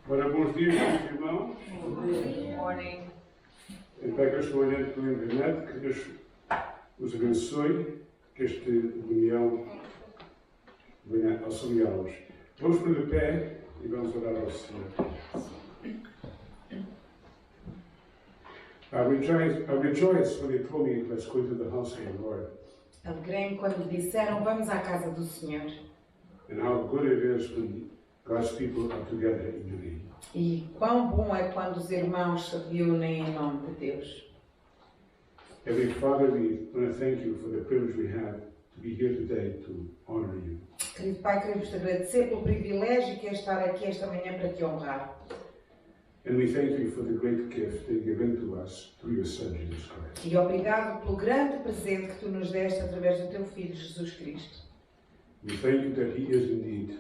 Ora, bons dias, meus irmãos. Good morning. Então, que eu estou olhando pela internet, que Deus os abençoe, que esta reunião venha auxiliá-los. Vamos pôr de pé e vamos orar ao Senhor. I rejoiced when they told me, let's go to the house of the Lord. Alegrei-me quando me disseram, vamos à casa do Senhor. And how good it is when God's people are together in your name. E quão bom é quando os irmãos se reúnem em nome de Deus. Heavenly Father, we want to thank you for the privilege we have to be here today to honor you. Querido Pai, queremos te agradecer pelo privilégio que é estar aqui esta manhã para te honrar. And we thank you for the great gift that you've given to us through your Son, Jesus Christ. E obrigado pelo grande presente que tu nos deste através do teu Filho, Jesus Cristo. We thank you that He is indeed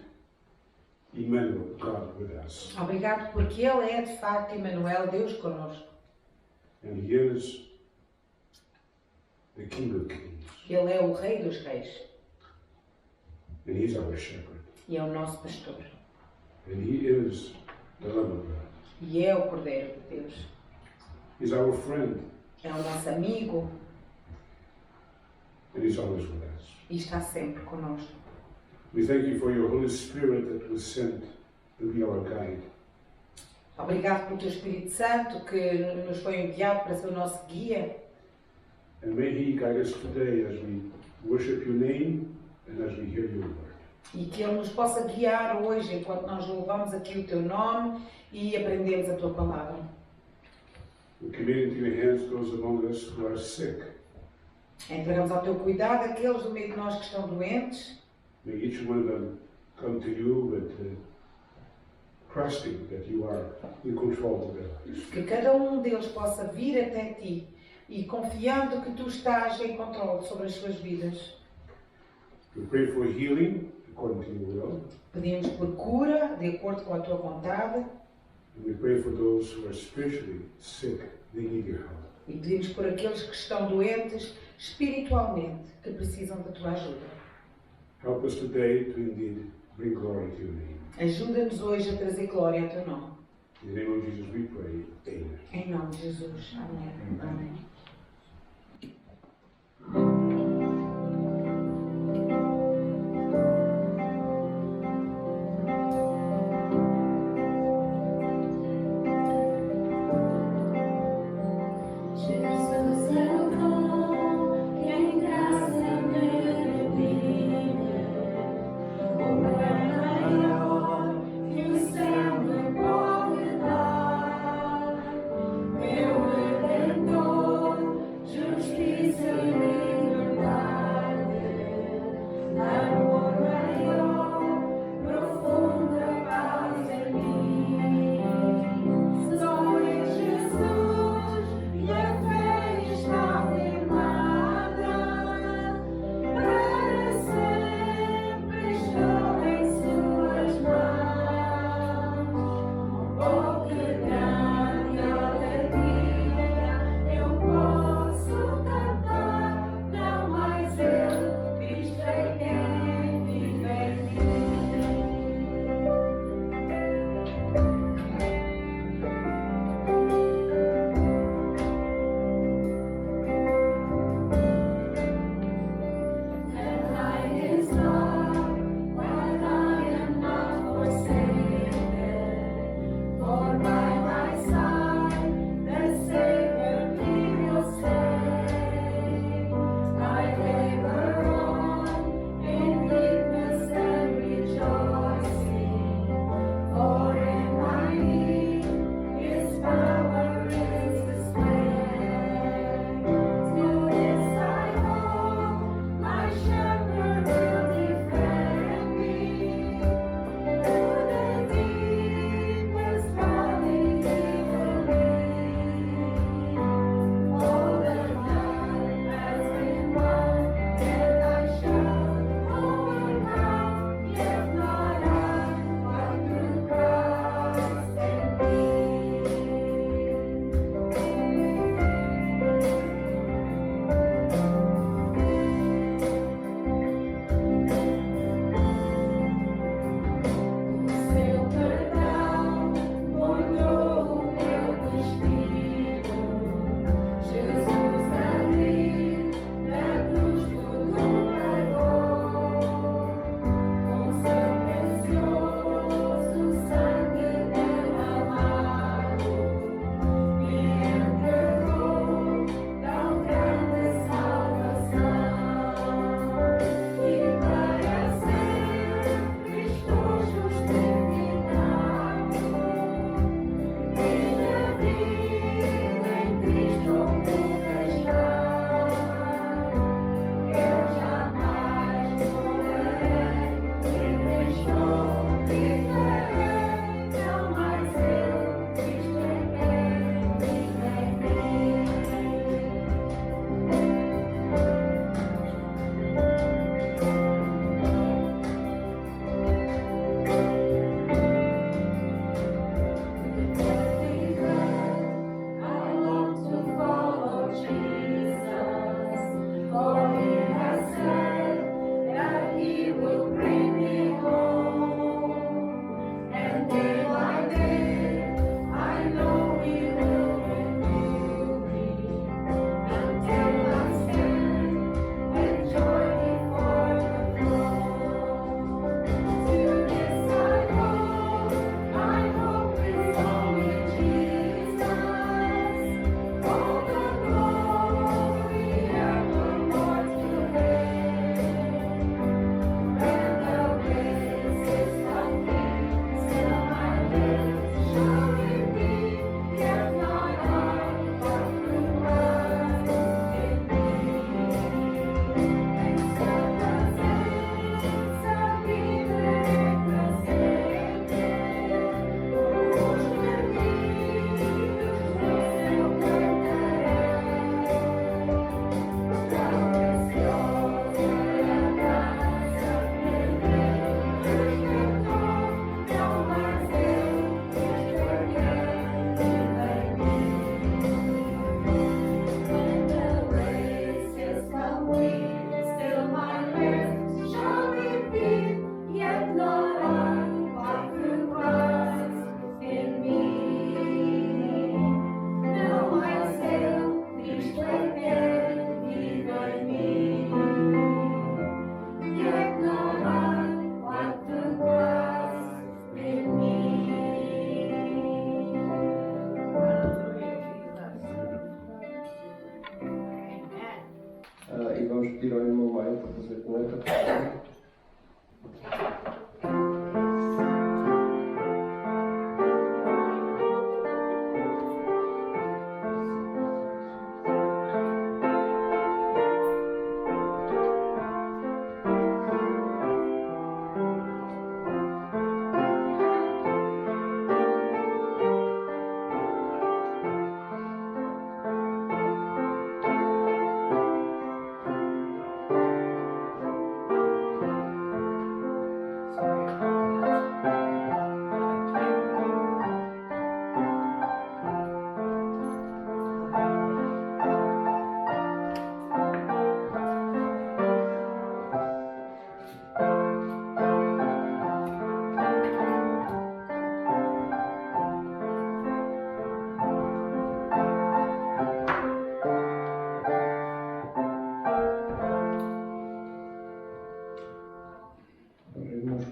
Emmanuel, God with us. Obrigado porque Ele é de facto Emmanuel, Deus conosco. And He is the King of Kings. Ele é o Rei dos Reis. And He's our shepherd. E é o nosso pastor. And He is the Lamb of God. E é o Cordeiro de Deus. He's our friend. É o nosso amigo And He's always with us. e está sempre conosco. We thank you for your Holy Spirit that was sent to be our guide. Obrigado pelo teu Espírito Santo que nos foi enviado para ser o nosso guia. And may He guide us today as we worship your name and as we hear your word. E que Ele nos possa guiar hoje enquanto nós louvamos aqui o teu nome e aprendemos a tua palavra. We commit into your hands those among us who are sick. Entregamos ao teu cuidado aqueles do meio de nós que estão doentes. May each one of them come to you with trusting that you are in control of their lives. Que cada um deles possa vir até ti e confiando que tu estás em controle sobre as suas vidas. We pray for healing according to your will. Pedimos por cura, de acordo com a tua vontade. And we pray for those who are spiritually sick, they need your help. E pedimos por aqueles que estão doentes espiritualmente, que precisam da tua ajuda. Help us today to indeed bring glory to your name. Ajuda-nos hoje a trazer glória ao teu nome. In the name of Jesus we pray. Amen. Em nome de Jesus. Amém. Amém. Meu Redentor.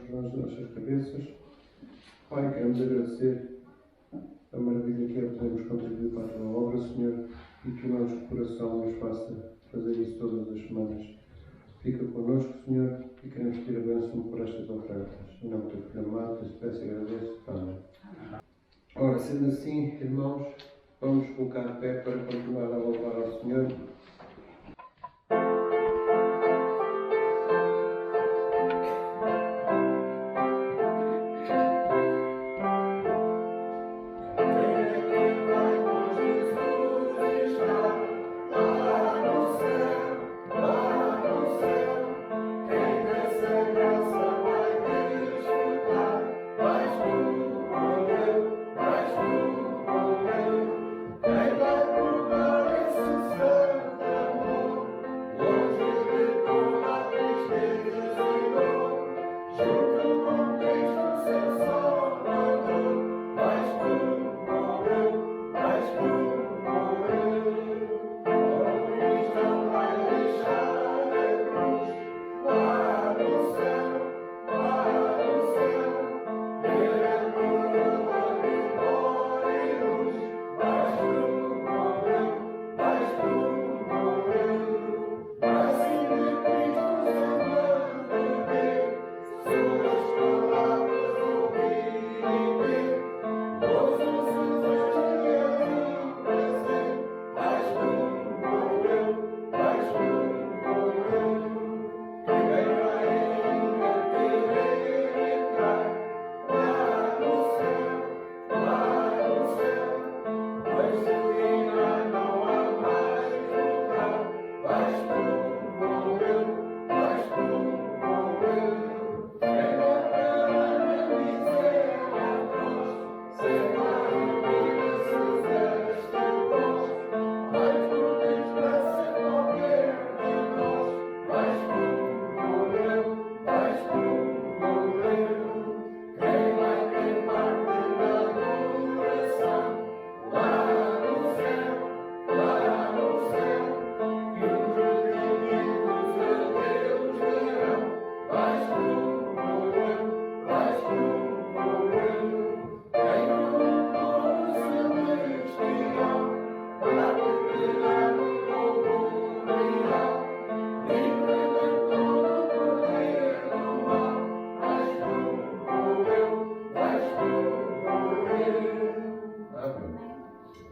mãos das nossas cabeças. Pai, queremos agradecer a maravilha que é podermos contribuir para a tua obra, Senhor, e que o nosso coração nos faça fazer isso todas as semanas. Fica connosco, Senhor, e queremos pedir a bênção por estas ofertas. Em nome do teu filho amado, que peço e agradeço. Amém. Ora, sendo assim, irmãos, vamos colocar de pé para continuar a louvar ao Senhor.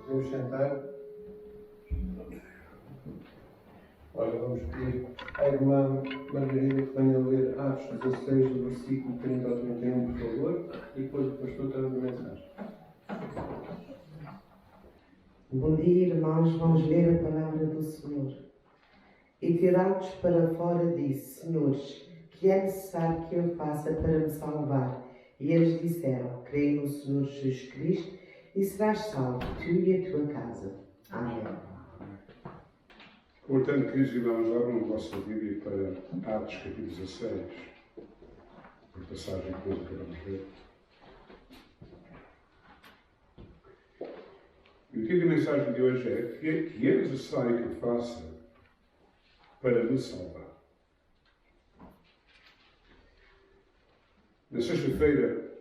Podemos sentar. Ora, vamos pedir à irmã Margarida que venha ler Atos 16, do versículo 30 ao 31, por favor, e depois o pastor traz a mensagem. Bom dia, irmãos. Vamos ler a palavra do Senhor. E tirados para fora disse: Senhores, que é necessário que eu faça para me salvar? E eles disseram: Creia no Senhor Jesus Cristo e serás salvo, tu e a tua casa. Amém. Portanto, queridos irmãos, abram a vossa Bíblia para Atos capítulo 16, por passagem que nós acabamos de ver. E o título da mensagem de hoje é: que é necessário que eu faça para me salvar? Na sexta-feira,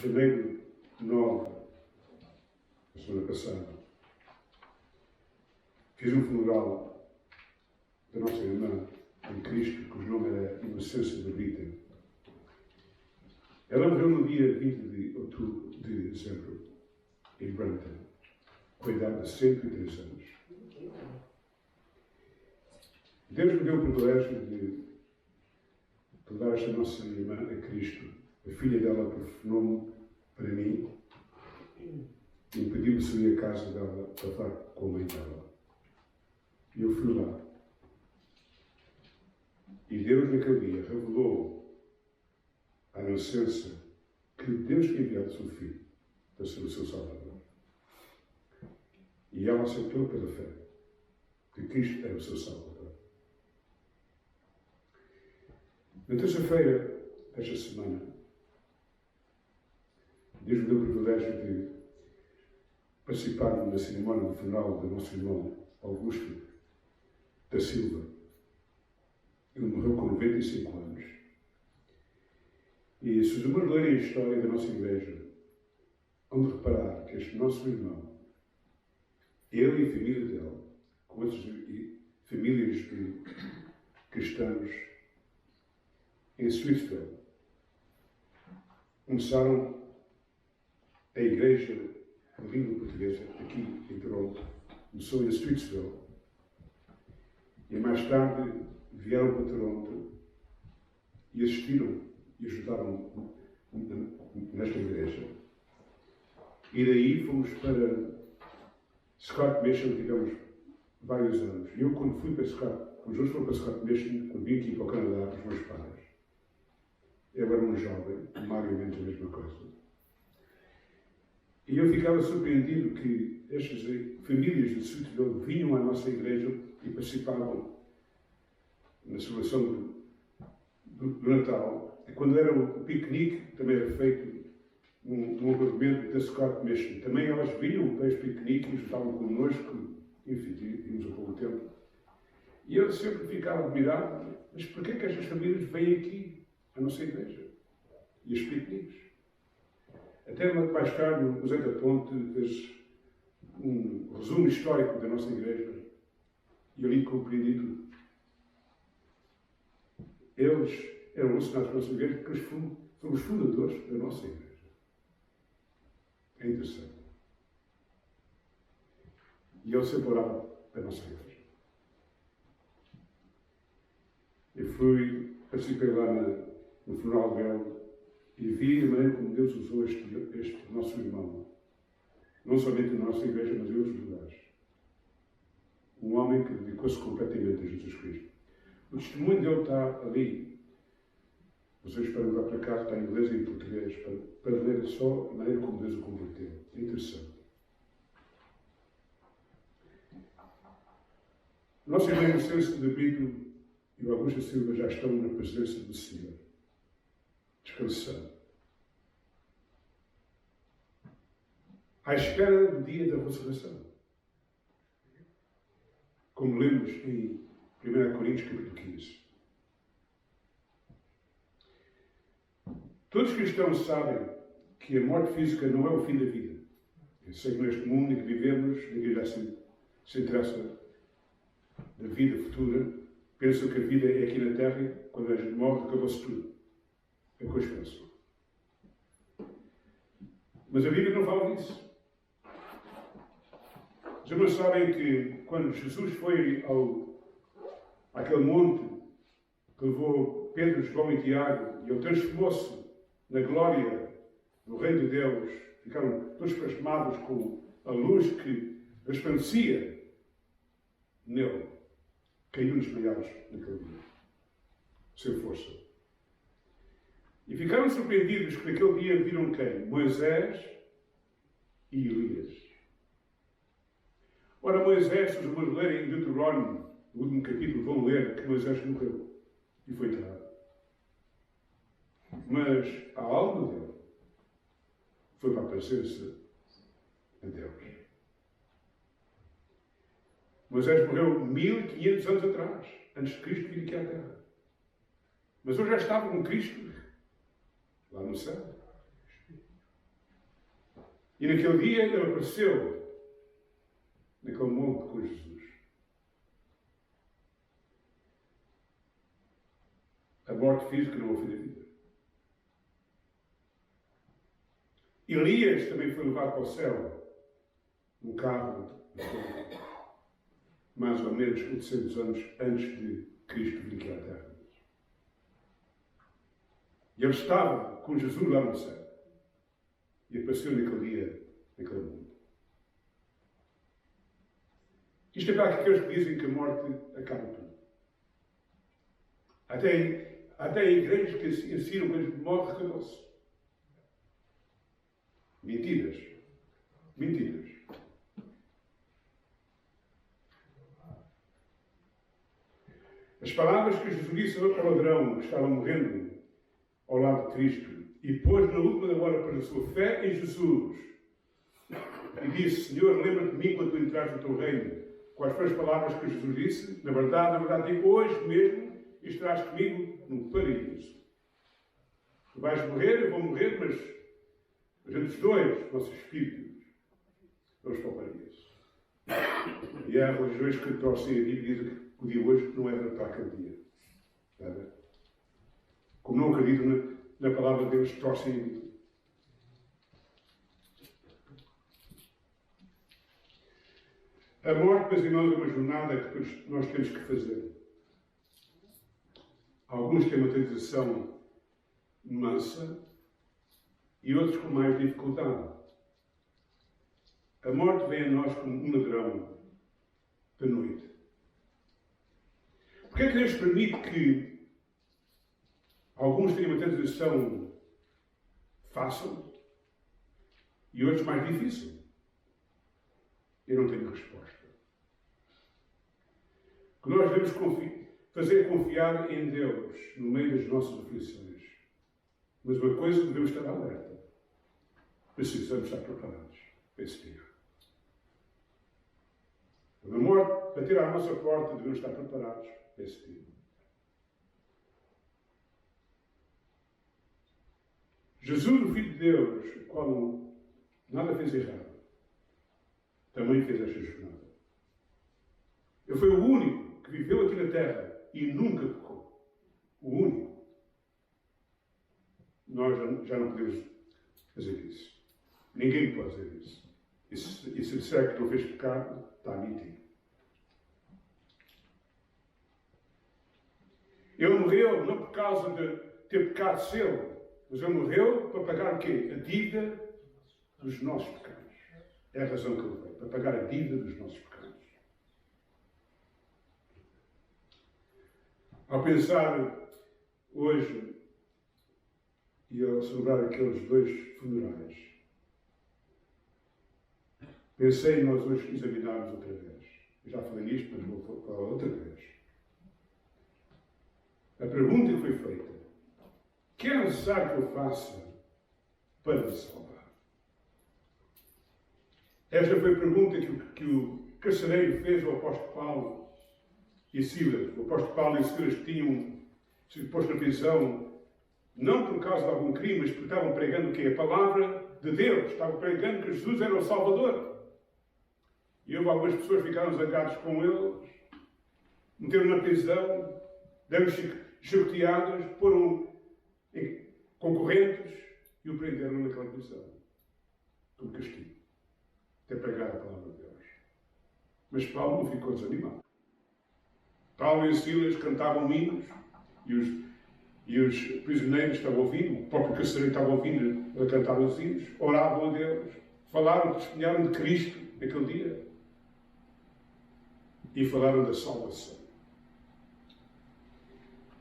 janeiro 9, da semana passada, fiz um funeral da nossa irmã em Cristo, cujo nome era Inocência de Rita. Ela morreu no dia 20 de dezembro, em Brampton, com a idade de 103 anos. Deus me deu o privilégio de levar esta nossa irmã a Cristo. A filha dela telefonou para mim e me pediu se ia à casa dela para falar com a mãe dela. E eu fui lá. E Deus, naquele dia, revelou à Inocência que Deus tinha enviado o seu filho para ser o seu Salvador. E ela aceitou pela fé que Cristo era o seu Salvador. Na terça-feira desta semana, Deus me deu o privilégio de participar na cerimónia do funeral do nosso irmão Augusto da Silva. Ele morreu com 95 anos E se os irmãos lerem a história da nossa igreja, vão de reparar que este nosso irmão, ele e a família dele, com outras famílias de cristãos em Swissville, começaram a igreja de língua portuguesa aqui em Toronto. Começou em Swissville e mais tarde vieram para Toronto e assistiram e ajudaram nesta igreja. E daí fomos para Scott Mission, tivemos vários anos. E eu, quando fui para Scott, quando os foram para Scott Mission, quando vim aqui para o Canadá com os meus pais, eu era um jovem, mais ou menos a mesma coisa. E eu ficava surpreendido que estas famílias de Swissville vinham à nossa igreja e participavam na celebração do Natal. E quando era o piquenique, também era feito um acampamento da Scott Mission. Também elas vinham para este piquenique e estavam connosco, enfim, tínhamos um pouco tempo. E eu sempre ficava admirado, mas porquê que estas famílias vêm aqui à nossa igreja? E os piqueniques? Até mais tarde, o José da Ponte fez um resumo histórico da nossa igreja e ali compreendi tudo. Eles eram relacionados com a nossa igreja porque foram os fundadores da nossa igreja. É interessante. E eles sempre oravam para a nossa igreja. Eu participei lá no funeral dele e vi a maneira como Deus usou este nosso irmão. Não somente na nossa igreja, mas em outros lugares. Um homem que dedicou-se completamente a Jesus Cristo. O testemunho dele está ali. Vocês podem levar para casa, está em inglês e em português, para ler só a maneira como Deus o converteu. É interessante. O nosso irmão Vicente de Brito e o Augusto Silva já estão na presença do Senhor, descansando, à espera do dia da ressurreição. Como lemos em 1 Coríntios capítulo 15. Todos os cristãos sabem que a morte física não é o fim da vida. Eu sei que neste mundo em que vivemos, ninguém já se interessa da vida futura. Pensam que a vida é aqui na Terra, quando a gente morre, acabou-se tudo. É o que eu penso. Mas a Bíblia não fala disso. Os irmãos sabem que quando Jesus foi àquele monte que levou Pedro, João e Tiago, e ele transformou-se na glória do Reino de Deus, ficaram todos pasmados com a luz que resplandecia nele. Caiu desmaiados naquele dia, sem força. E ficaram surpreendidos que naquele dia viram quem? Moisés e Elias. Ora, Moisés, se os irmãos lerem em Deuteronômio, no último capítulo, vão ler que Moisés morreu e foi enterrado. Mas a alma dele foi para a presença de Deus. Moisés morreu 1500 anos atrás, antes de Cristo vir aqui à Terra. Mas eu já estava com Cristo lá no céu. E naquele dia ele apareceu naquele monte com Jesus. A morte física não é o fim da vida. Elias também foi levado para o céu num carro de fogo, mais ou menos 800 anos antes de Cristo vir aqui à Terra. E ele estava com Jesus lá no céu. E apareceu naquele dia, naquele mundo. Isto é para aqueles que dizem que a morte acaba tudo. Até igrejas que ensinam que a gente morre, acabou-se. Mentiras. Mentiras. As palavras que Jesus disse ao ladrão que estava morrendo ao lado de Cristo e pôs na última hora para a sua fé em Jesus e disse: Senhor, lembra-te de mim quando tu entraste no teu reino. Quais foram as palavras que Jesus disse? Na verdade, digo, hoje mesmo estarás comigo no paraíso. Tu vais morrer, eu vou morrer, mas a gente os dois, nossos espíritos, vamos para o paraíso. E há religiões que torcem a Bíblia e dizem que o dia hoje não é para aquele dia. Está a ver? Como não acreditam na palavra de Deus, torcem a Bíblia. A morte, meus irmãos, é uma jornada que nós temos que fazer. Alguns têm uma transição mansa e outros com mais dificuldade. A morte vem a nós como um ladrão da noite. Porquê é que Deus permite que alguns tenham uma transição fácil e outros mais difícil? Eu não tenho resposta. O que nós devemos fazer é confiar em Deus no meio das nossas aflições. Mas uma coisa, devemos estar alerta. Precisamos estar preparados para esse dia. Quando a morte bater à nossa porta, devemos estar preparados para esse dia. Jesus, o Filho de Deus, o qual nada fez errado, também fez esta jornada. Ele foi o único que viveu aqui na Terra e nunca pecou. O único. Nós já não podemos fazer isso. Ninguém pode fazer isso. E se disser que não fez pecado, está a mentir. Ele morreu não por causa de ter pecado seu, mas ele morreu para pagar o quê? A dívida dos nossos pecados. É a razão que ele veio, para pagar a dívida dos nossos pecados. Ao pensar hoje e ao celebrar aqueles dois funerais, pensei em nós hoje examinarmos outra vez. Eu já falei nisto, mas vou falar outra vez. A pergunta que foi feita: o que é necessário que eu faça para me salvar? Esta foi a pergunta que o carcereiro fez ao apóstolo Paulo e Silas. O apóstolo Paulo e Silas tinham sido postos na prisão não por causa de algum crime, mas porque estavam pregando o quê? A palavra de Deus. Estavam pregando que Jesus era o Salvador. E houve algumas pessoas que ficaram zangadas com eles, meteram na prisão, deram chicoteadas, foram concorrentes e o prenderam naquela prisão. Como castigo. Até pregar a palavra de Deus. Mas Paulo não ficou desanimado. Paulo e Silas cantavam hinos e os prisioneiros estavam ouvindo, o próprio carcereiro estava ouvindo a cantar os hinos, oravam a Deus, falaram, testemunharam de Cristo naquele dia e falaram da salvação.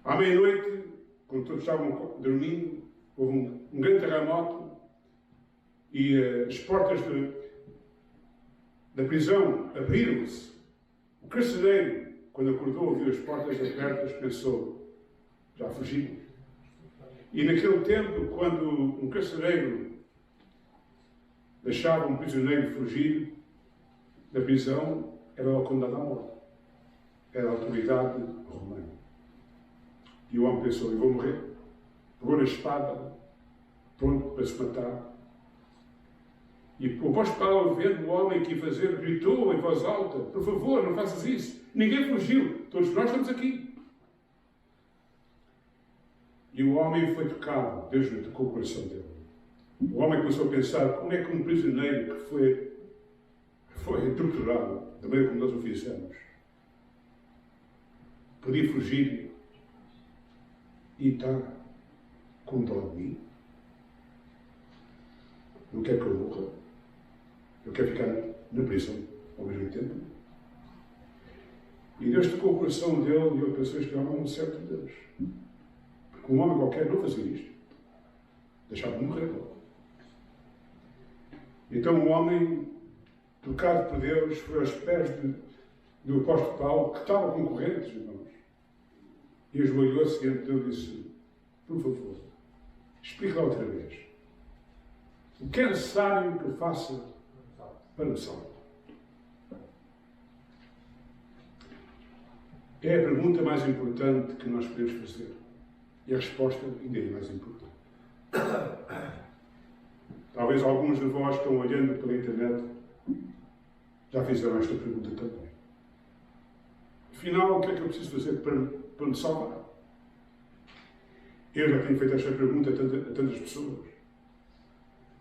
À meia-noite, quando todos estavam dormindo, houve um grande terremoto e as portas da prisão abriram-se. O carcereiro, quando acordou, viu as portas abertas, pensou: já fugi. E naquele tempo, quando um carcereiro deixava um prisioneiro fugir da prisão, era condenado à morte. Era a autoridade romana. E o homem pensou: eu vou morrer. Pegou na espada, pronto para se matar. E o apóstolo Paulo, vendo o homem que ia fazer, gritou em voz alta: por favor, não faças isso. Ninguém fugiu. Todos nós estamos aqui. E o homem foi tocado. Deus lhe tocou o coração dele. O homem começou a pensar: como é que um prisioneiro que foi torturado, da maneira como nós o fizemos, podia fugir e está com dó de mim? Não quer que eu morra. Eu quero ficar na prisão ao mesmo tempo. E Deus tocou o coração dele e ele pensou: este homem é um certo de Deus. Porque um homem qualquer não fazia isto. Deixava de morrer logo. Então o homem, tocado por Deus, foi aos pés do apóstolo Paulo, que estava com correntes, irmãos. E ajoelhou-se diante dele e disse: por favor, explique lá outra vez. O que é necessário que eu faça para me salvar? É a pergunta mais importante que nós podemos fazer. E a resposta ainda é mais importante. Talvez alguns de vós que estão olhando pela internet já fizeram esta pergunta também. Afinal, o que é que eu preciso fazer para me salvar? Eu já tenho feito esta pergunta a tantas pessoas.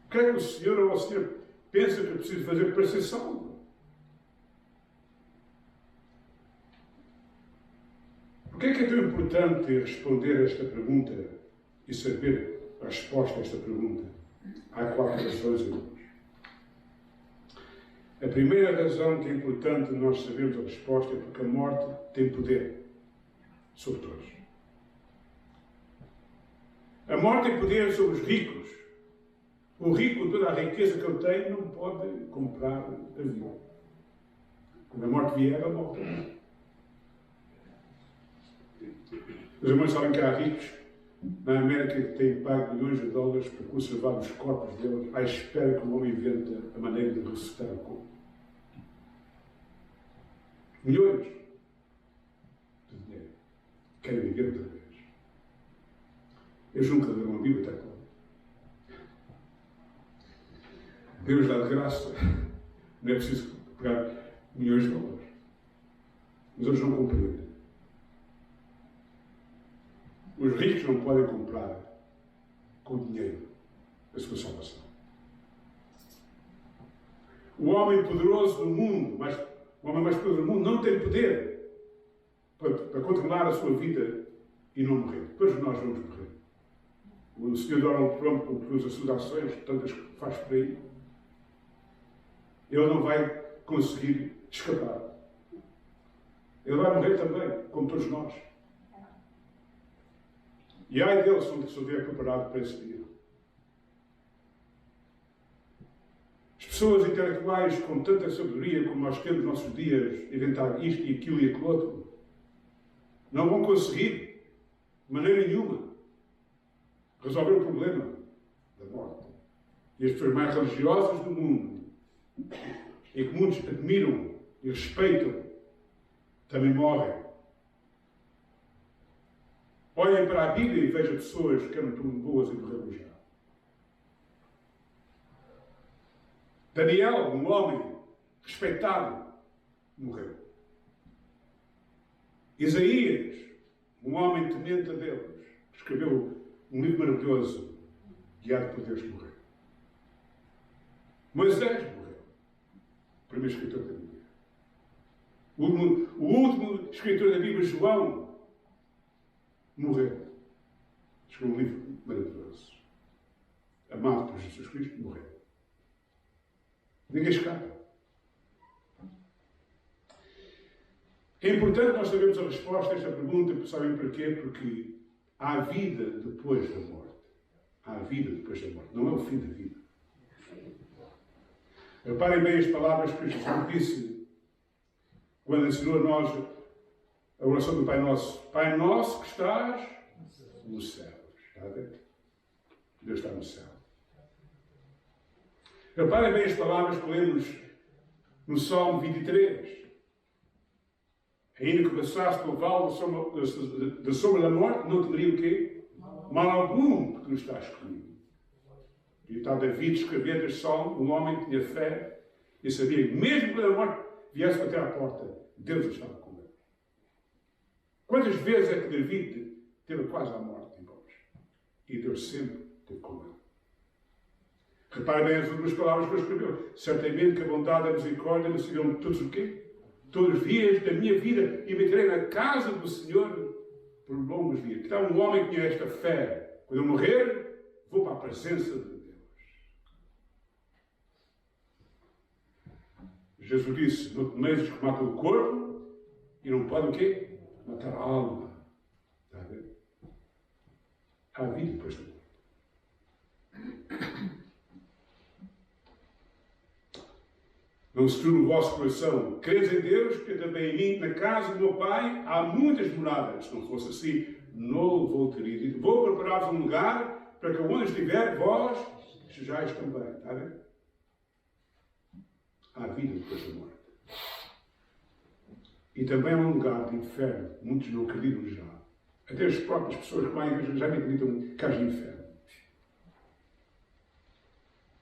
O que é que o Senhor ou o Senhor pensa que eu preciso fazer para ser salvo? Por que é tão importante responder a esta pergunta e saber a resposta a esta pergunta? Há 4 razões, irmãos. A primeira razão que é importante nós sabermos a resposta é porque a morte tem poder sobre todos. A morte tem poder sobre os ricos. O rico, com toda a riqueza que ele tem, não pode comprar a vida. Quando a morte vier, ela morre. Os irmãos sabem que há ricos na América que têm pago milhões de dólares para conservar os corpos deles, à espera que o homem invente a maneira de ressuscitar o corpo. Milhões de dinheiro. Querem viver outra vez. Eles nunca leram a Bíblia, está claro. Deus dá de graça. Não é preciso pegar milhões de dólares. Mas eles não compreendem. Os ricos não podem comprar com dinheiro a sua salvação. O homem poderoso do mundo, o homem mais poderoso do mundo, não tem poder para controlar a sua vida e não morrer. Todos nós vamos morrer. O Sr. Donald Trump, com todas as suas ações, tantas que faz por aí, ele não vai conseguir escapar. Ele vai morrer também, como todos nós. E ai dele se não estiver preparado para esse dia. As pessoas intelectuais com tanta sabedoria como nós temos nos nossos dias, inventar isto e aquilo e aquilo outro, não vão conseguir, de maneira nenhuma, resolver o problema da morte. E as pessoas mais religiosas do mundo, e que muitos admiram e respeitam, também morrem. Olhem para a Bíblia e vejam pessoas que eram tão boas e morreram já. Daniel, um homem respeitado, morreu. Isaías, um homem temente a Deus, escreveu um livro maravilhoso, guiado por Deus, morreu. Moisés morreu, o primeiro escritor da Bíblia. O último escritor da Bíblia, João, morreu. Escreveu um livro maravilhoso. Amado por Jesus Cristo, morreu. Ninguém escapa. É importante nós sabermos a resposta a esta pergunta, sabem porquê? Porque há vida depois da morte. Há vida depois da morte. Não é o fim da vida. Reparem bem as palavras que Jesus disse quando ensinou a nós a oração do Pai Nosso. Pai Nosso que estás no céu. Está a ver? Deus está no céu. Reparem bem as palavras que lemos no Salmo 23. Ainda que passasse pelo vale da sombra da morte, não temeria o quê? Mal algum, porque tu estás comigo. E está David escrevendo este salmo, um homem que tinha fé e sabia que mesmo quando a morte viesse bater à porta, Deus estava com ele. Quantas vezes é que David teve quase à morte, irmãos? E Deus sempre esteve com ele. Reparem bem as últimas palavras que ele escreveu. Certamente que a bondade e a misericórdia me seguirão todos o quê? Todos os dias da minha vida e me meterei na casa do Senhor por longos dias. Então, um homem que tinha esta fé, quando eu morrer, vou para a presença de Deus. Jesus disse, não temeis que matam o corpo e não podem o quê? Matar a alma. Está a ver? Há vida depois da morte. Não se turbe o vosso coração. Credes em Deus, que também em mim, na casa do meu Pai, há muitas moradas. Se não fosse assim, não vou teria dito. Vou preparar-vos um lugar para que onde estiver, vós sejais também. Está a ver? Há vida depois da morte. E também há um lugar de inferno. Muitos não acreditam já. Até as próprias pessoas que vão à igreja já nem acreditam que haja inferno.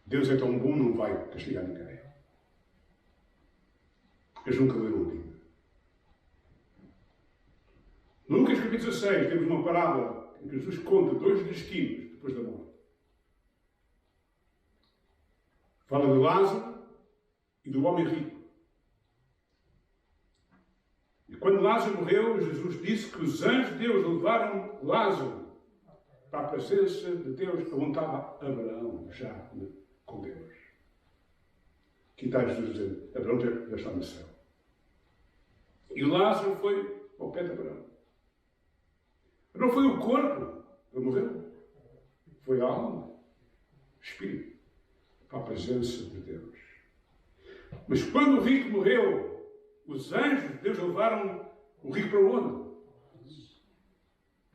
Deus é tão bom, não vai castigar ninguém. Eles nunca leram a Bíblia. No Lucas capítulo 16 temos uma parábola em que Jesus conta 2 destinos depois da morte. Fala de Lázaro e do homem rico. E quando Lázaro morreu, Jesus disse que os anjos de Deus levaram Lázaro para a presença de Deus, onde estava Abraão, já com Deus. Aqui está Jesus dizendo, Abraão já está no céu. E Lázaro foi ao pé de Abraão. Não foi o corpo que morreu, foi a alma, o espírito, para a presença de Deus. Mas quando o rico morreu, os anjos de Deus levaram o rico para onde?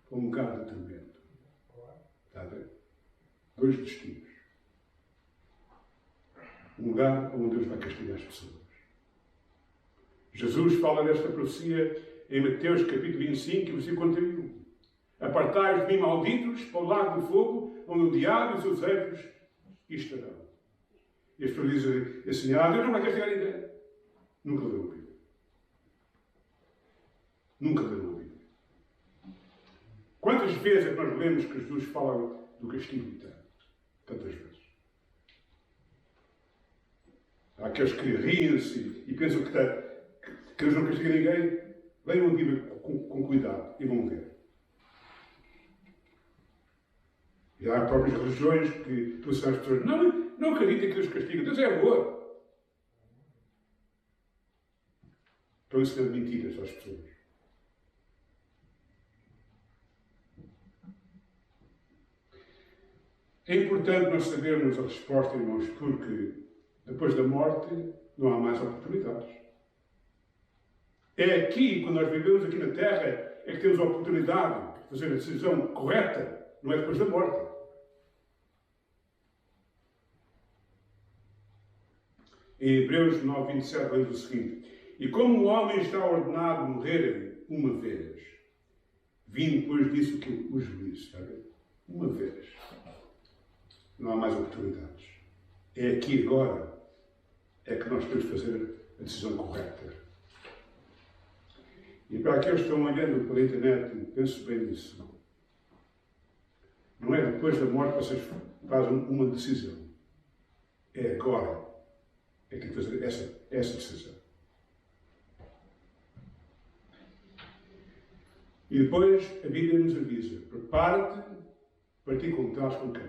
Para um lugar de tormento. Está a ver? 2 destinos. Um lugar onde Deus vai castigar as pessoas. Jesus fala desta profecia em Mateus capítulo 25, versículo 41. Apartai-os de mim, malditos, para o lago de fogo, onde o diabo e os seus anjos estarão. E as pessoas dizem assim, Deus não vai castigar ninguém. Nunca leu a Bíblia. Nunca leu a Bíblia. Quantas vezes é que nós lemos que Jesus fala do castigo eterno? Tantas vezes. Há aqueles que riem-se e pensam que Deus não castiga ninguém. Leiam a Bíblia com cuidado e vão ver. E há próprias religiões que trouxeram as pessoas, não acreditem que Deus castiga, Deus é amor. Estão ensinando mentiras às pessoas. É importante nós sabermos a resposta, irmãos, porque depois da morte não há mais oportunidades. É aqui, quando nós vivemos aqui na Terra, é que temos a oportunidade de fazer a decisão correta, não é depois da morte. Em Hebreus 9:27 diz o seguinte: e como o homem está ordenado morrer uma vez, vindo depois disso que o juízo, sabe? Uma vez. Não há mais oportunidades. É aqui agora é que nós temos de fazer a decisão correta. E para aqueles que estão olhando pela internet, penso bem nisso. Não é depois da morte que vocês fazem uma decisão. É agora. É que tem que fazer essa decisão. E depois a Bíblia nos avisa: prepara-te para te encontrares com quem?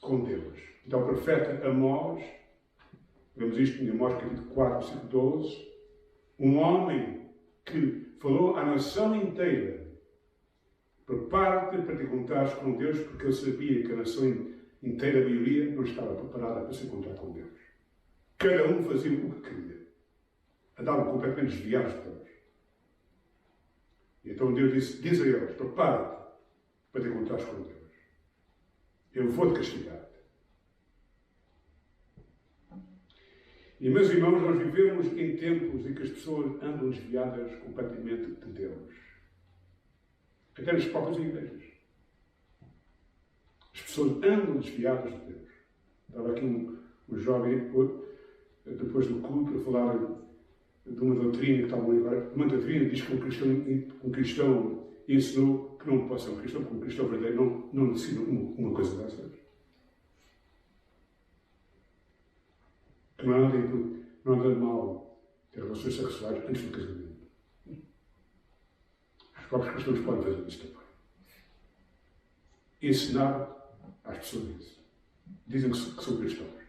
Com Deus. Então o profeta Amós, vemos isto em Amós capítulo 4, versículo 12, um homem que falou à nação inteira: prepara-te para te encontrares com Deus, porque ele sabia que a nação inteira, a maioria, não estava preparada para se encontrar com Deus. Cada um fazia o que queria. Andavam completamente desviados de Deus. E então Deus diz a eles: prepara-te para te encontrares com Deus. Eu vou-te castigar-te. E, meus irmãos, nós vivemos em tempos em que as pessoas andam desviadas completamente de Deus. Até nas próprias igrejas. As pessoas andam desviadas de Deus. Estava aqui um jovem, depois do culto, a falar de uma doutrina que estava agora. Uma doutrina diz que um cristão ensinou que não pode ser um cristão, porque um cristão verdadeiro não ensina uma coisa dessas. Que não há nada de mal ter relações sexuais antes do casamento. Os próprios cristãos podem fazer isso também. Ensinar às pessoas isso. Dizem que são cristãos.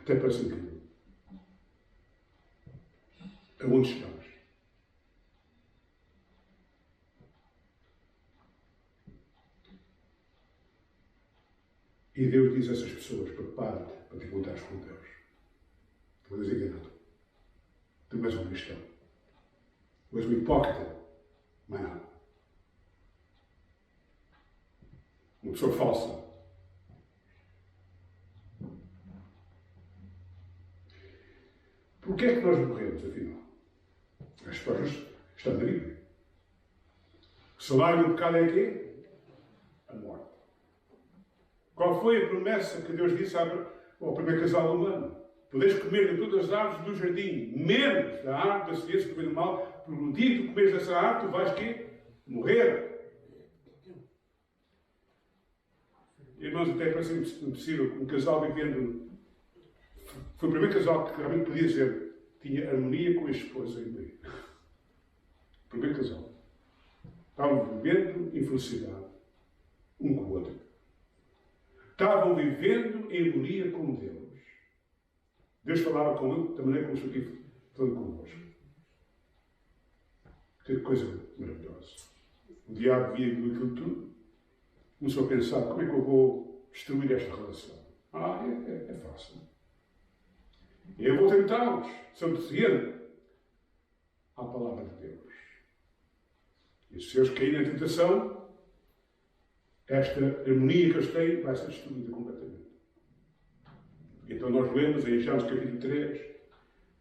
Até parece incrível. Aonde estamos? E Deus diz a essas pessoas: prepara-te para te encontrares com Deus. Tu és enganado. Tu és um cristão. Tu és um hipócrita. Mais nada. Uma pessoa falsa. Porquê é que nós morremos, afinal? A resposta está na Bíblia. O salário do pecado é quê? A morte. Qual foi a promessa que Deus disse ao primeiro casal humano? Podeis comer de todas as árvores do jardim, menos da árvore da ciência do bem e do mal, porque no dia que tu comeres dessa árvore, tu vais quê? Morrer. Irmãos, até parece impossível um casal vivendo. Foi o primeiro casal que realmente podia dizer tinha harmonia com a esposa e meio. O primeiro casal. Estavam vivendo em felicidade, um com o outro. Estavam vivendo em harmonia com Deus. Deus falava com ele da maneira como estou aqui falando convosco. Que coisa maravilhosa. O diabo via aquilo tudo, começou a pensar, como é que eu vou destruir esta relação? É fácil. Eu vou tentá-los, se obedecendo à palavra de Deus. E se eles caírem na tentação, esta harmonia que eles têm vai ser destruída completamente. Então nós lemos em Gênesis capítulo 3, que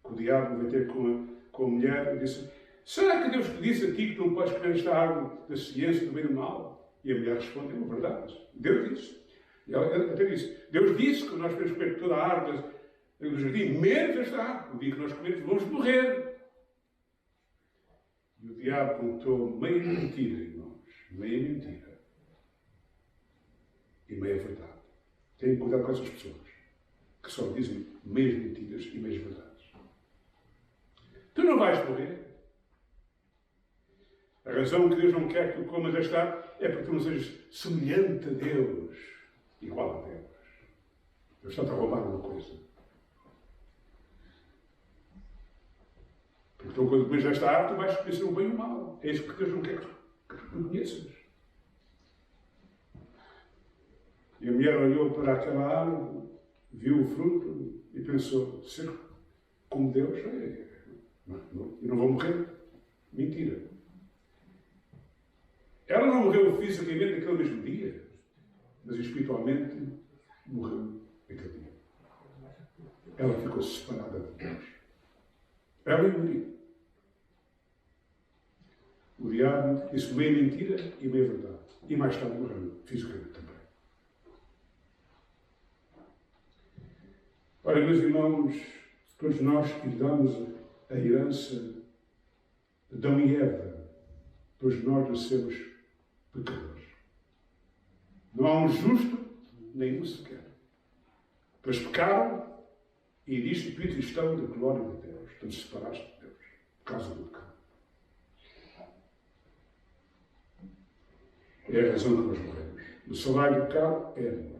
o diabo vai ter com a mulher e disse: será que Deus te disse a ti que não podes comer esta árvore da ciência do bem e do mal? E a mulher respondeu: verdade, Deus disse. E ela até disse: Deus disse que nós podemos comer toda a árvore do jardim, menos esta árvore. O dia que nós comermos, vamos morrer. E o diabo contou meia mentira, irmãos. Meia mentira. E meia verdade. Tenham cuidado com essas pessoas que só dizem meias mentiras e meias verdades. Tu não vais morrer. A razão que Deus não quer que tu comas esta árvore é porque tu não sejas semelhante a Deus, igual a Deus. Deus está-te a roubar uma coisa. Então, quando comes esta árvore, tu vais conhecer o bem e o mal. É isso que Deus não quer que tu conheças. E a mulher olhou para aquela árvore, viu o fruto e pensou: ser como Deus, eu não vou morrer. Mentira. Ela não morreu fisicamente naquele mesmo dia, mas espiritualmente morreu naquele dia. Ela ficou separada de Deus. Ela morreu. O diabo disse meia mentira e meia verdade. E mais tarde morreu fisicamente também. Ora, meus irmãos, todos nós herdamos a herança de Adão e Eva. Todos nós nascemos pecadores. Não há um justo, nem um sequer. Pois pecaram e destituídos estão da glória de Deus. Estão separados de Deus por causa do pecado. É a razão que nós morremos. O salário do pecado é a morte.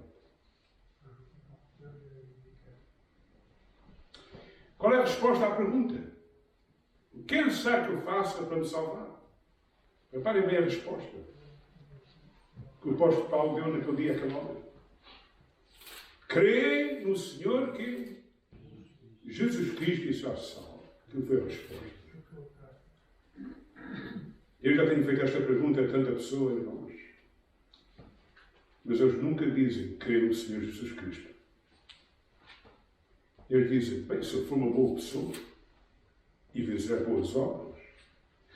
Qual é a resposta à pergunta? O que é necessário que eu faça para me salvar? Reparem bem a resposta que o apóstolo Paulo deu naquele dia àquele homem. Crê no Senhor que Jesus Cristo e sua salva. Aquilo foi a resposta. Eu já tenho feito esta pergunta a tanta pessoa, irmãos. Mas eles nunca dizem crê no Senhor Jesus Cristo. Eles dizem: bem, se eu for uma boa pessoa e fizer boas obras,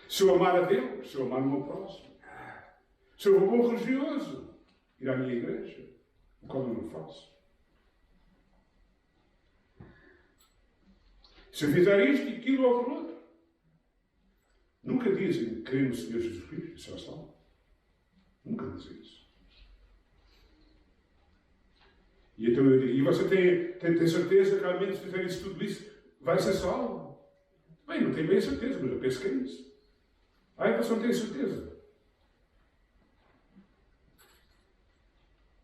se eu amar a Deus, se eu amar o meu próximo, se eu for bom religioso, ir à minha igreja, o qual eu não faço. Se eu fizer isto e aquilo ou aquilo outro. Nunca dizem crer no Senhor Jesus Cristo, isso é salvo. Nunca dizem isso. E então eu digo: e você tem certeza que realmente se fizer isso, tudo isso, vai ser salvo? Bem, não tenho bem certeza, mas eu penso que é isso. Você não tem certeza.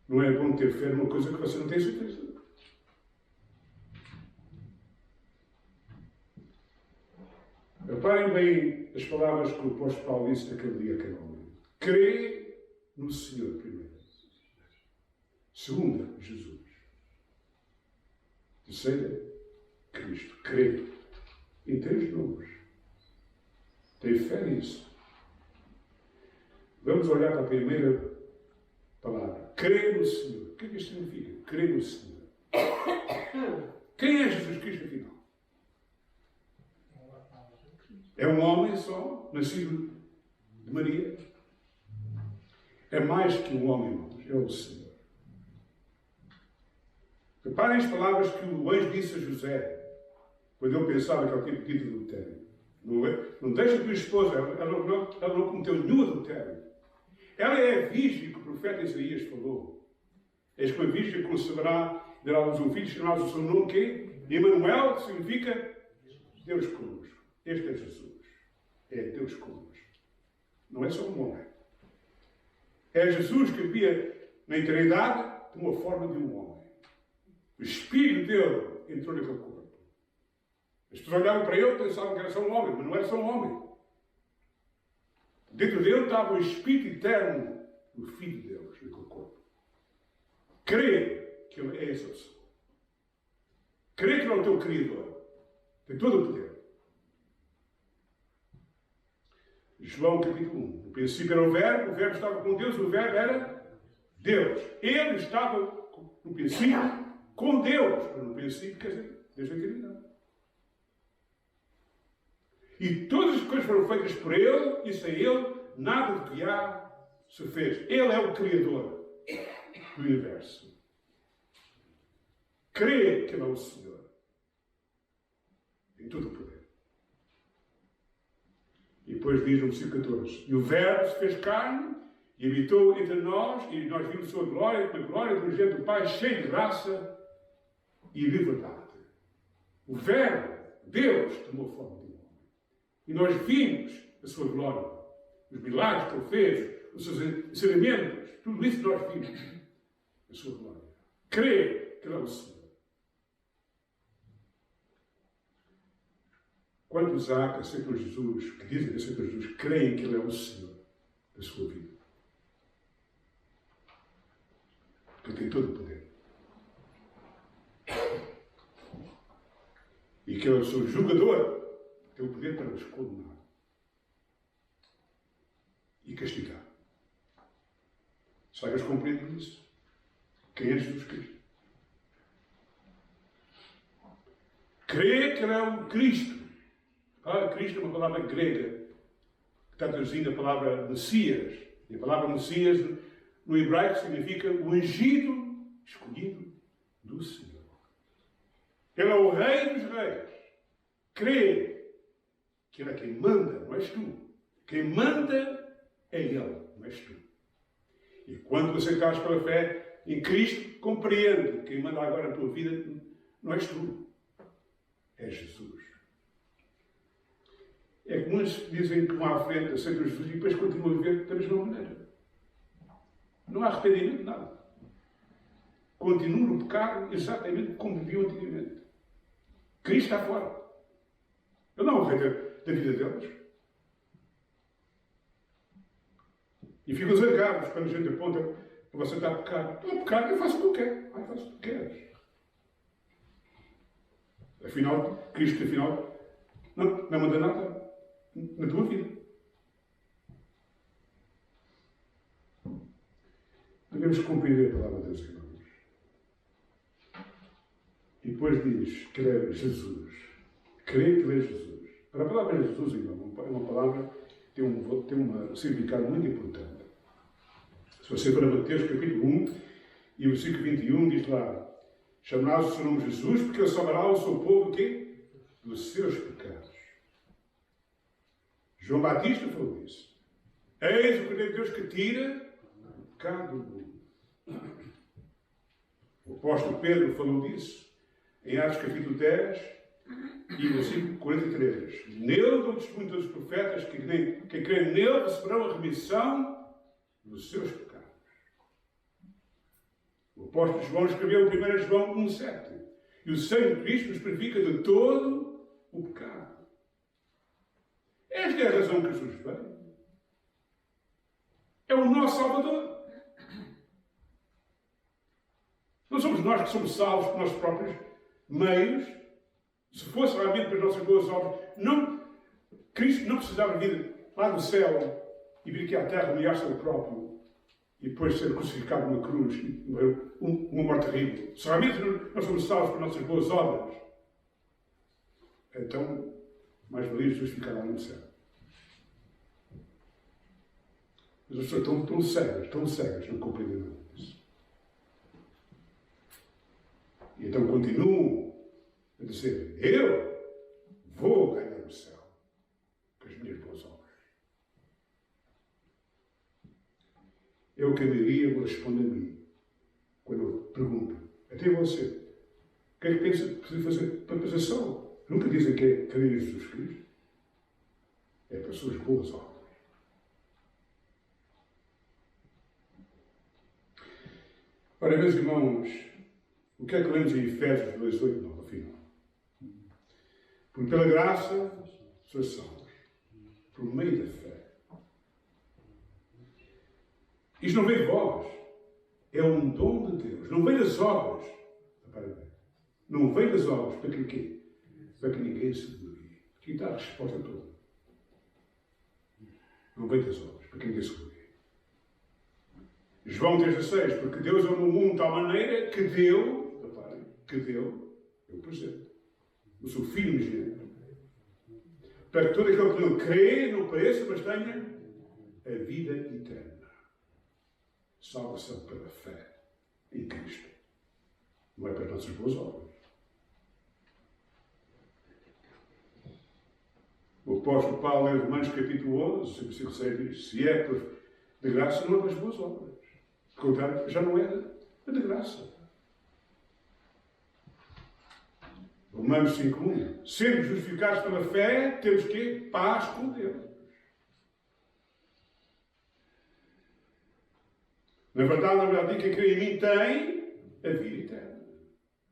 Não é bom ter fé numa coisa que você não tem certeza. Reparem bem as palavras que o apóstolo Paulo disse naquele dia àquele homem. Crê no Senhor primeiro. Segunda, Jesus. Terceira, Cristo. Crê. Em 3 números. Tem fé nisso. Vamos olhar para a primeira palavra. Crê no Senhor. O que é que isto significa? Crê no Senhor. Quem é Jesus Cristo, afinal? É um homem só, nascido de Maria. É mais que um homem, irmãos. É o Senhor. Reparem as palavras que o anjo disse a José, quando ele pensava que ele tinha pedido adultério. Não deixa a tua esposa, ela não cometeu nenhum adultério. Ela é a virgem que o profeta Isaías falou. És que uma virgem conceberá, dará a luz um filho, chamará o seu nome que Emanuel, que significa Deus conosco. Este é Jesus. É Deus conosco. Não é só um homem. É Jesus que havia na eternidade tomou a forma de um homem. O Espírito dele entrou naquele corpo. As pessoas olhavam para ele e pensavam que era só um homem, mas não era só um homem. Dentro dele estava o Espírito eterno do Filho de Deus naquele corpo. Crê que ele é essa pessoa. Crê que ele é o teu Criador. Tem todo o poder. João capítulo 1. No princípio era o Verbo estava com Deus, o Verbo era Deus. Ele estava no princípio com Deus. No princípio, quer dizer, desde a eternidade. E todas as coisas foram feitas por Ele, e sem Ele, nada do que há se fez. Ele é o Criador do universo. Crê que Ele é o Senhor. Em todo o poder. E depois diz no versículo 14: E o Verbo se fez carne e habitou entre nós, e nós vimos sua glória, a glória do Unigênito do Pai, cheio de graça e de verdade. O Verbo, Deus, tomou forma de um homem. E nós vimos a sua glória, os milagres que ele fez, os seus ensinamentos, tudo isso nós vimos, a sua glória. Crê que ele é o Senhor. Quantos há que aceitam Jesus, que dizem que aceitam Jesus, creem que Ele é o Senhor da sua vida? Porque Ele tem todo o poder. E que Ele é o seu julgador, tem o poder para nos condenar e castigar. Será que eles compreendem isso? Quem é Jesus Cristo? Crê que Ele é o Cristo. Cristo é uma palavra grega que está traduzindo a palavra Messias. E a palavra Messias no hebraico significa o ungido, escolhido do Senhor. Ele é o Rei dos Reis. Crê que Ele é quem manda, não és tu. Quem manda é Ele, não és tu. E quando aceitares pela fé em Cristo, compreende que quem manda agora na tua vida não és tu. É Jesus. É que muitos dizem que vão à frente, aceitam Jesus e depois continuam a viver da mesma maneira. Não há arrependimento de nada. Continuam no pecado exatamente como viviam antigamente. Cristo está fora. Ele não é o rei da vida deles. E ficam zangados quando a gente aponta para você estar a pecar. Estou a pecar, eu faço o que eu quero. Faço o que tu queres. Afinal, Cristo, não manda nada na tua vida. Devemos compreender a palavra de Deus, irmãos. E depois diz que Ele é Jesus. Crer que Ele é Jesus. Para a palavra Jesus, irmão, é uma palavra que tem um significado muito importante. Se você for a Mateus capítulo 1 e o versículo 21 diz lá: chamarás o seu nome Jesus, porque Ele salvará o seu povo o quê? Dos seus pecados. João Batista falou isso. Eis o Cordeiro de Deus que tira o pecado do mundo. O apóstolo Pedro falou disso em Atos capítulo 10 e versículo 43. Nele dão testemunho todos os profetas que creem nele receberão a remissão dos seus pecados. O apóstolo João escreveu em 1 João 1,7. E o sangue de Cristo nos purifica de todo o pecado. Esta é a razão que Jesus veio. É o nosso Salvador. Não somos nós que somos salvos por nossos próprios meios. Se fosse realmente para as nossas boas obras, Cristo não precisava vir lá do céu e vir aqui à terra humilhar-se ele próprio e depois ser crucificado numa cruz e morrer uma morte terrível. Se realmente nós somos salvos por nossas boas obras, então mais valia Jesus ficar lá no céu. Mas as pessoas estão cegas, não compreendem nada disso. E Então continuam a dizer, eu vou ganhar o céu com as minhas boas obras. É o que a maioria me responde a mim, quando eu pergunto, até você, o que é que pensa que precisa fazer para fazer salvo? Nunca dizem que é crer em Jesus Cristo. É para as suas boas obras. Ora, meus irmãos, o que é que lemos em Efésios 2, 8, 9, afinal? Porque pela graça sois salvos, por meio da fé. Isto não veio de vós, é um dom de Deus, não veio das obras. Não veio das obras, para que quê? Para que ninguém se glorie. Aqui está a resposta toda. Não veio das obras, para que ninguém se glorie. João 3,6, porque Deus amou o mundo de tal maneira que deu, é o presente, o seu Filho unigênito, para que todo aquele que não crê, não pareça, mas tenha a vida eterna. Salvação pela fé em Cristo. Não é para as nossas boas obras. O apóstolo Paulo, em Romanos capítulo 11, versículo 6, diz, se é de graça, não é para as boas obras. Ao contrário, já não é de graça. Romanos 5:1. Sendo justificados pela fé, temos que paz com Deus. Na verdade, quem crê em mim tem a vida eterna.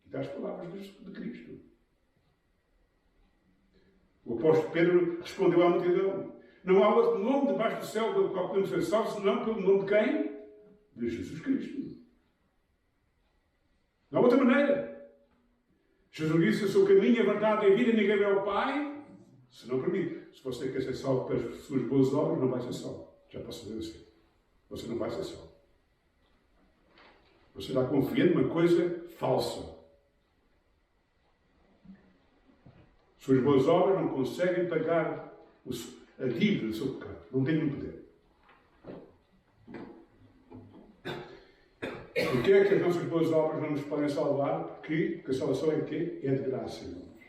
E dá as palavras de Cristo. O apóstolo Pedro respondeu à multidão, não há outro nome debaixo do céu pelo qual podemos ser salvos, senão pelo nome de quem? De Jesus Cristo. Não há outra maneira. Jesus disse, eu sou o caminho, a verdade e a vida, ninguém vê ao Pai, senão por mim. Se você quer ser salvo pelas suas boas obras, não vai ser salvo. Já posso dizer assim. Você não vai ser salvo. Você está confiando numa coisa falsa. Suas boas obras não conseguem pagar a dívida do seu pecado. Não têm nenhum poder. Porquê é que as nossas boas obras não nos podem salvar? Porque a salvação é de quê? É de graça, irmãos.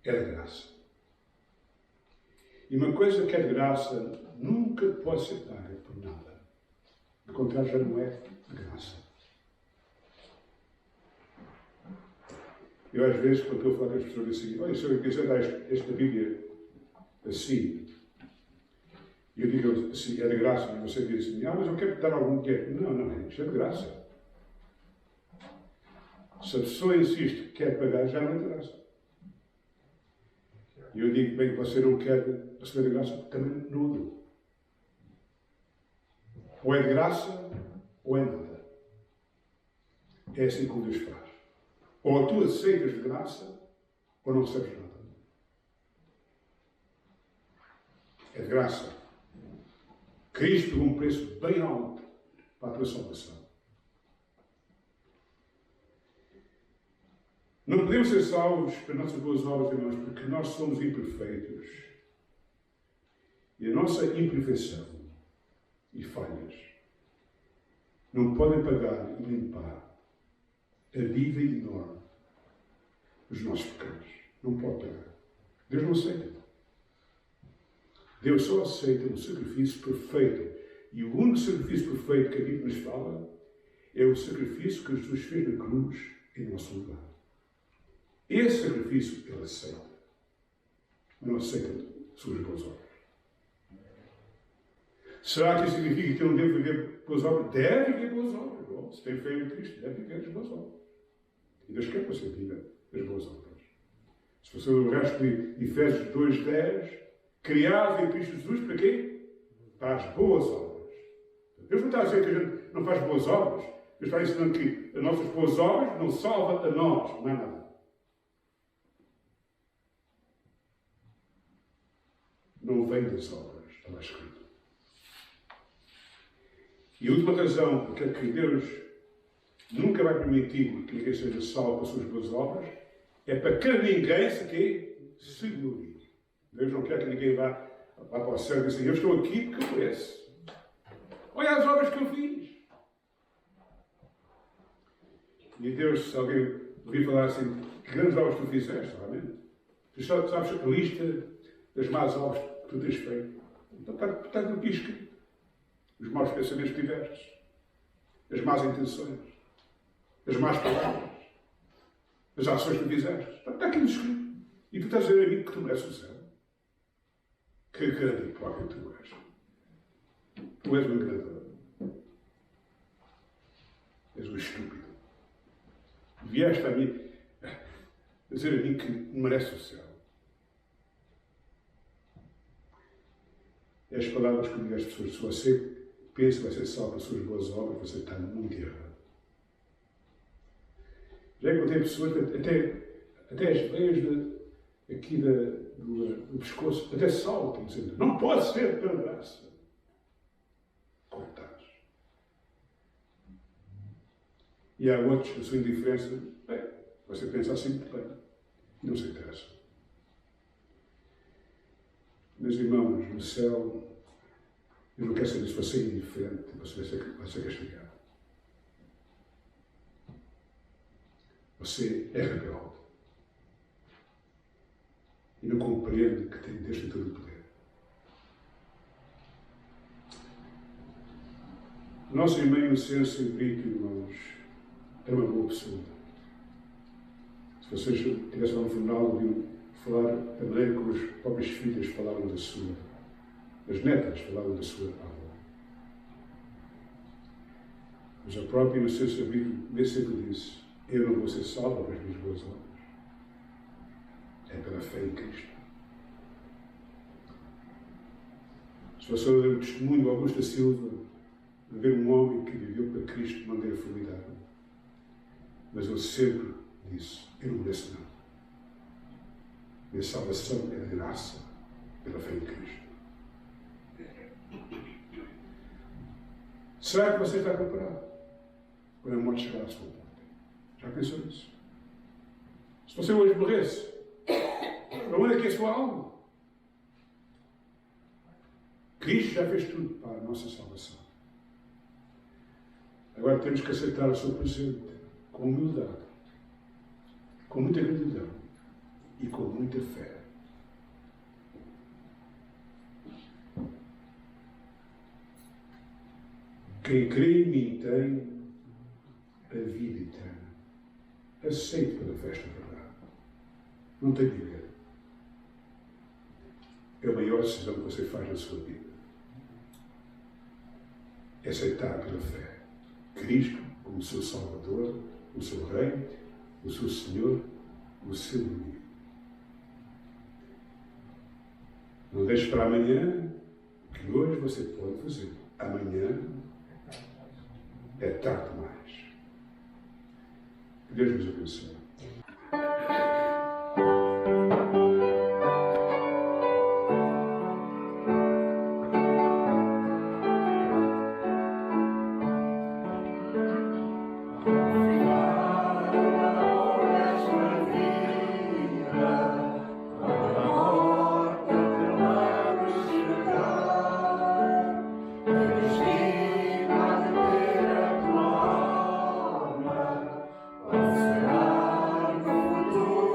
É de graça. E uma coisa que é de graça nunca pode ser paga por nada. Ao contrário, já não é de graça. Eu, às vezes, quando estou a falar com as pessoas assim, olha, se eu quiser dar esta Bíblia assim, e eu digo assim, é de graça, e você diz assim, mas eu quero dar algum dinheiro. Não, isto é de graça. Se a pessoa insiste que quer pagar, já não é de graça. E eu digo, bem, que você não quer receber de graça, também não o dou. Ou é de graça, ou é nada. É assim como Deus faz. Ou tu aceitas de graça, ou não recebes nada. É de graça. Cristo pagou um preço bem alto para a tua salvação. Não podemos ser salvos pelas nossas boas obras, irmãos, porque nós somos imperfeitos. E a nossa imperfeição e falhas não podem pagar e limpar a dívida enorme dos nossos pecados. Não pode pagar. Deus não aceita. Deus só aceita um sacrifício perfeito. E o único sacrifício perfeito que a Bíblia nos fala é o sacrifício que Jesus fez na cruz em nosso lugar. Esse sacrifício Ele aceita. Mas não aceita suas boas obras. Será que isso significa que eu não devo viver boas obras? Deve viver boas obras. Bom, se tem fé em Cristo, deve viver as boas obras. E Deus quer que você viva as boas obras. Se você ler o resto de Efésios 2:10, criados em Cristo Jesus, para quê? Para as boas obras. Deus não está a dizer que a gente não faz boas obras. Deus está ensinando que as nossas boas obras não salvam a nós, não é nada. Não vem das obras, está lá escrito. E a última razão porque é que Deus nunca vai permitir que ninguém seja salvo pelas suas boas obras é para que ninguém se glorie. Deus não quer que ninguém vá para o céu e diga assim, eu estou aqui porque eu mereço. Olha as obras que eu fiz. E Deus, se alguém ouvir falar assim, que grandes obras tu fizeste, realmente. Tu sabes a lista das más obras que tu tens feito. Então está no pisca. Os maus pensamentos que tiveste, as más intenções, as más palavras, as ações que tu fizeste. Está aqui no escrito. E tu estás a dizer a mim que tu mereces o céu. Que grande hipócrita tu és. Tu és um enganador. És um estúpido. Vieste a mim dizer a mim que merece o céu. E as palavras que eu digo às pessoas, se você pensa que vai ser salvo pelas suas boas obras, você está muito errado. Já encontrei pessoas, até as veias aqui do pescoço, até saltam, dizendo, não pode ser pela graça. Coitados. E há outros, a sua indiferença, bem, você pensa assim muito bem, não se interessa. Meus irmãos, no céu, eu não quero saber se você é indiferente, você vai ser castigado. Você é rebelde. E não compreende que tem Deus tem todo o poder. O nosso irmão Inocêncio Brito, irmãos, era uma boa pessoa. Se vocês estivessem lá no funeral, ouviam falar da maneira como as próprias filhas falavam da sua, as netas falavam da sua avó. Mas a própria Inocência Brito sempre disse, eu não vou ser salvo pelas minhas boas obras. É pela fé em Cristo. Se você ler o testemunho de Augusto da Silva, de ver um homem que viveu para Cristo de maneira formidável, mas ele sempre disse, eu não mereço nada. Minha salvação é de graça, pela fé em Cristo. Será que você está preparado quando a morte chegar à sua porta? Já pensou nisso? Se você hoje morresse, para onde é que é a sua alma? Cristo já fez tudo para a nossa salvação. Agora temos que aceitar o seu presente com humildade, com muita gratidão e com muita fé. Quem crê em mim tem a vida eterna. Aceite pela festa verdade. Não tem de ver. É a maior decisão que você faz na sua vida. É aceitar pela fé Cristo como seu Salvador, o seu Rei, o seu Senhor, o seu amigo. Não deixe para amanhã o que hoje você pode fazer. Amanhã é tarde demais. Que Deus nos abençoe. Será no futuro.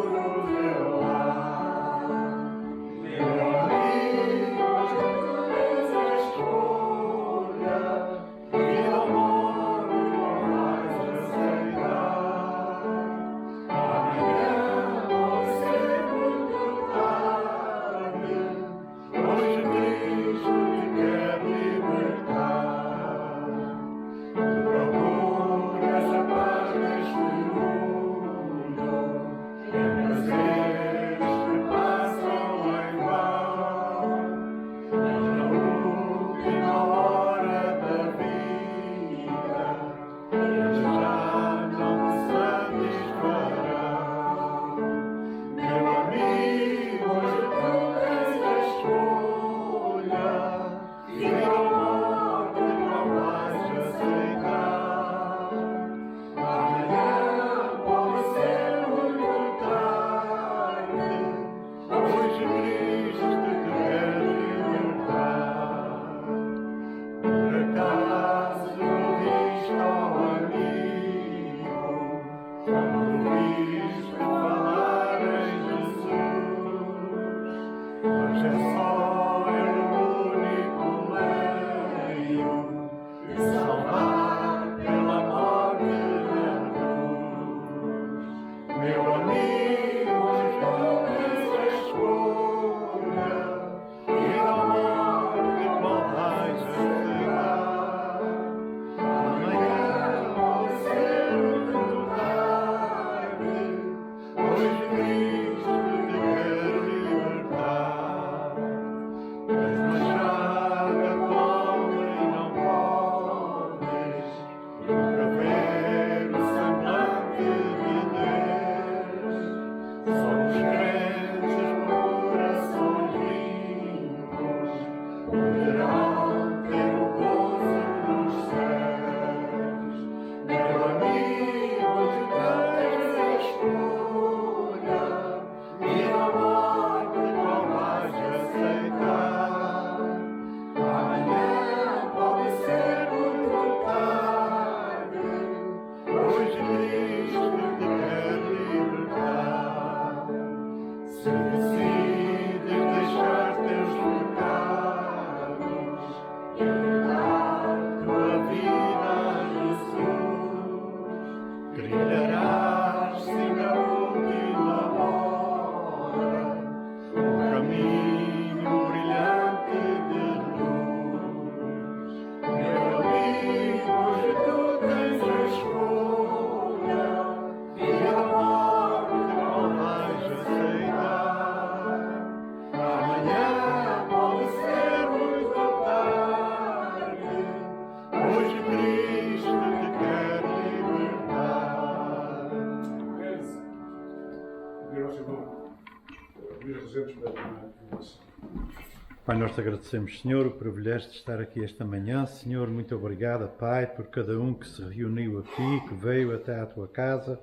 Pai, nós te agradecemos, Senhor, o privilégio de estar aqui esta manhã. Senhor, muito obrigado, Pai, por cada um que se reuniu aqui, que veio até à tua casa.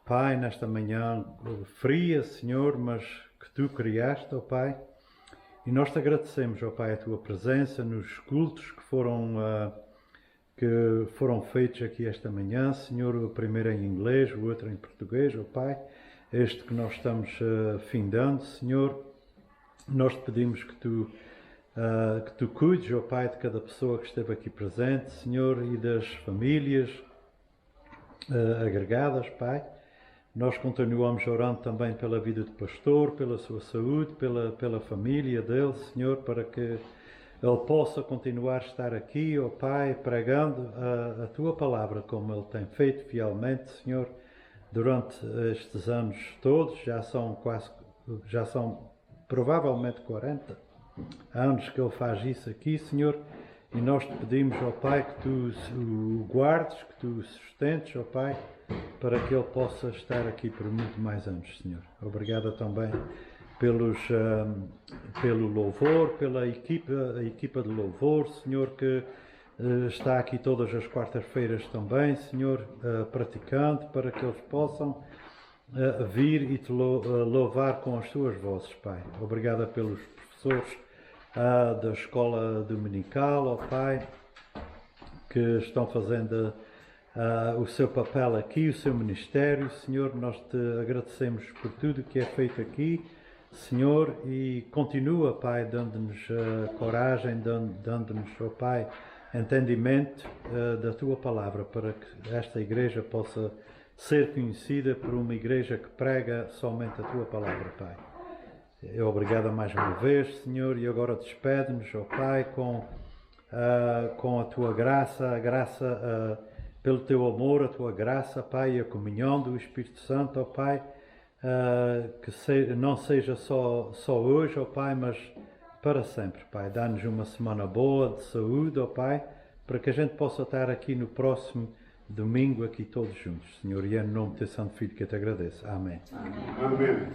Pai, nesta manhã fria, Senhor, mas que tu criaste, ó Pai. E nós te agradecemos, ó Pai, a tua presença nos cultos que foram feitos aqui esta manhã. Senhor, o primeiro em inglês, o outro em português, ó Pai. Este que nós estamos findando, Senhor. Nós te pedimos que tu cuides, ó Pai, de cada pessoa que esteve aqui presente, Senhor, e das famílias agregadas, Pai. Nós continuamos orando também pela vida do pastor, pela sua saúde, pela família dele, Senhor, para que ele possa continuar a estar aqui, ó Pai, pregando a tua palavra como ele tem feito fielmente, Senhor, durante estes anos todos. Já são provavelmente 40 anos que ele faz isso aqui, Senhor, e nós te pedimos, ó Pai, que tu o guardes, que tu o sustentes, ó Pai, para que ele possa estar aqui por muito mais anos, Senhor. Obrigado também pelo louvor, pela equipa de louvor, Senhor, que está aqui todas as quartas-feiras também, Senhor, praticando, para que eles possam vir e te louvar com as suas vozes, Pai. Obrigada pelos professores da escola dominical, ó Pai, que estão fazendo o seu papel aqui, o seu ministério, Senhor. Nós te agradecemos por tudo que é feito aqui, Senhor, e continua, Pai, dando-nos coragem, dando-nos, ó Pai, entendimento da Tua Palavra, para que esta igreja possa ser conhecida por uma igreja que prega somente a Tua Palavra, Pai. Obrigado mais uma vez, Senhor, e agora despede-nos, ó Pai, com a Tua graça, pelo Teu amor, a Tua graça, Pai, e a comunhão do Espírito Santo, ó Pai, que não seja só hoje, ó Pai, mas para sempre, Pai. Dá-nos uma semana boa, de saúde, ó Pai, para que a gente possa estar aqui no próximo domingo, aqui todos juntos, Senhor, e é no nome do Teu Santo Filho que eu te agradeço. Amém. Amém.